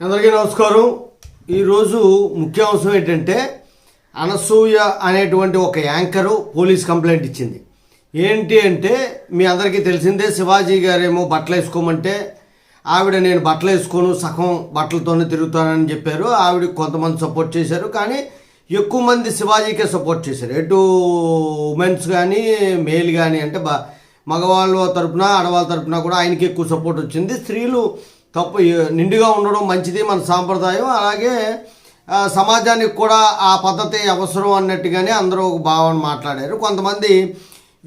అందరికీ నమస్కారం. ఈరోజు ముఖ్యాంశం ఏంటంటే అనసూయ అనేటువంటి ఒక యాంకరు పోలీస్ కంప్లైంట్ ఇచ్చింది. ఏంటి అంటే మీ అందరికీ తెలిసిందే, శివాజీ గారేమో బట్టలు వేసుకోమంటే ఆవిడ నేను బట్టలు వేసుకోను, సగం బట్టలతోనే తిరుగుతానని చెప్పారు. ఆవిడ కొంతమంది సపోర్ట్ చేశారు, కానీ ఎక్కువ మంది శివాజీకే సపోర్ట్ చేశారు. ఎటు ఉమెన్స్ కానీ మేల్ కానీ అంటే మగవాళ్ళ తరపున ఆడవాళ్ళ తరపున కూడా ఆయనకి ఎక్కువ సపోర్ట్ వచ్చింది. స్త్రీలు తప్పు నిండుగా ఉండడం మంచిది, మన సాంప్రదాయం, అలాగే సమాజానికి కూడా ఆ పద్ధతి అవసరం అన్నట్టుగానే అందరూ ఒక భావన మాట్లాడారు. కొంతమంది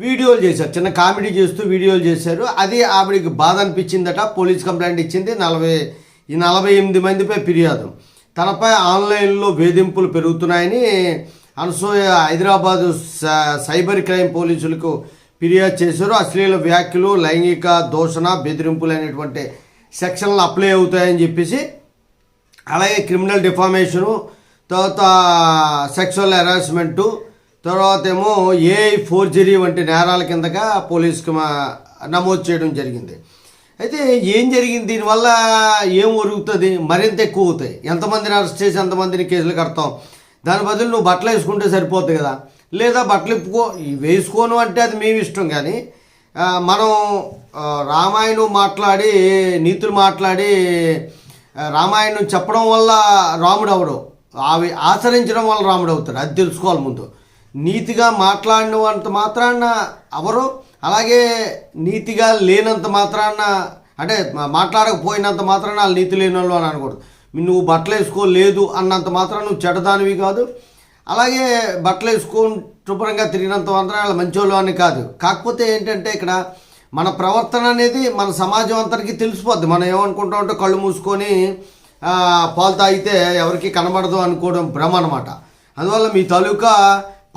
వీడియోలు చేశారు, చిన్న కామెడీ చేస్తూ వీడియోలు చేశారు. అది ఆవిడికి బాధ అనిపించిందట. పోలీస్ కంప్లైంట్ ఇచ్చింది. 48 మందిపై ఫిర్యాదు. తనపై ఆన్లైన్లో వేధింపులు పెరుగుతున్నాయని అనసూయ హైదరాబాదు సైబర్ క్రైమ్ పోలీసులకు ఫిర్యాదు చేశారు. అశ్లీల వ్యాఖ్యలు, లైంగిక దూషణ, బెదిరింపులు అనేటువంటి సెక్షన్లు అప్లై అవుతాయని చెప్పేసి, అలాగే క్రిమినల్ డిఫామేషను, తర్వాత సెక్షువల్ హెరాస్మెంటు, తర్వాత ఏమో ఏఐ ఫోర్జరీ వంటి నేరాల కిందగా పోలీసుకి నమోదు చేయడం జరిగింది. అయితే ఏం జరిగింది, దీనివల్ల ఏం ఒరుగుతుంది, మరింత ఎక్కువ అవుతాయి. ఎంతమందిని అరెస్ట్ చేసి ఎంతమందిని కేసులు కడతాం? దాని బదులు నువ్వు బట్టలు వేసుకుంటే సరిపోతుంది కదా, లేదా బట్టలు వేసుకోను అంటే అది మేము ఇష్టం. కానీ మనం రామాయణం మాట్లాడి నీతులు మాట్లాడి రామాయణం చెప్పడం వల్ల రాముడు అవడు, అవి ఆచరించడం వల్ల రాముడు అవుతాడు. అది తెలుసుకోవాలి ముందు. నీతిగా మాట్లాడినంత మాత్రాన అవరు, అలాగే నీతిగా లేనంత మాత్రాన, అంటే మాట్లాడకపోయినంత మాత్రాన వాళ్ళు నీతి లేని వాళ్ళు అని అనకూడదు. నువ్వు బట్టలు వేసుకోలేదు అన్నంత మాత్రం నువ్వు చెడ్డదానివి కాదు, అలాగే బట్టలు వేసుకొని శుభ్రంగా తిరిగినంత మాత్రం వాళ్ళు మంచోళ్ళు అని కాదు. కాకపోతే ఏంటంటే ఇక్కడ మన ప్రవర్తన అనేది మన సమాజం అంతటికి తెలిసిపోద్ది. మనం ఏమనుకుంటాం అంటే కళ్ళు మూసుకొని పాలు తాగితే ఎవరికి కనబడదు అనుకోవడం భ్రమ అనమాట. అందువల్ల మీ తాలూకా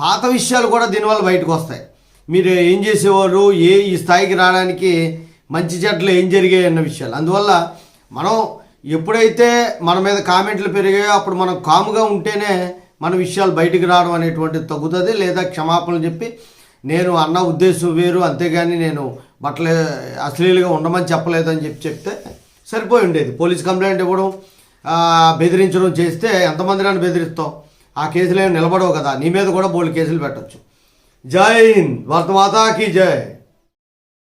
పాత విషయాలు కూడా దీనివల్ల బయటకు వస్తాయి. మీరు ఏం చేసేవారు, ఈ స్థాయికి రావడానికి మంచి చెడ్డలు ఏం జరిగాయి అన్న విషయాలు. అందువల్ల మనం ఎప్పుడైతే మన మీద కామెంట్లు పెరిగాయో అప్పుడు మనం కాముగా ఉంటేనే మన విషయాలు బయటికి రావడం అనేటువంటిది తగ్గుతుంది. లేదా క్షమాపణలు చెప్పి నేను అన్న ఉద్దేశం వేరు, అంతేగాని నేను బట్టలు అశ్లీలుగా ఉండమని చెప్పలేదని చెప్తే సరిపోయి ఉండేది. పోలీస్ కంప్లైంట్ ఇవ్వడం, బెదిరించడం చేస్తే ఎంతమంది నన్ను బెదిరిస్తావు? ఆ కేసులు ఏమి నిలబడవు కదా, నీ మీద కూడా బోల్డ్ కేసులు పెట్టచ్చు. జై హింద్, భారత మాతాకి జై.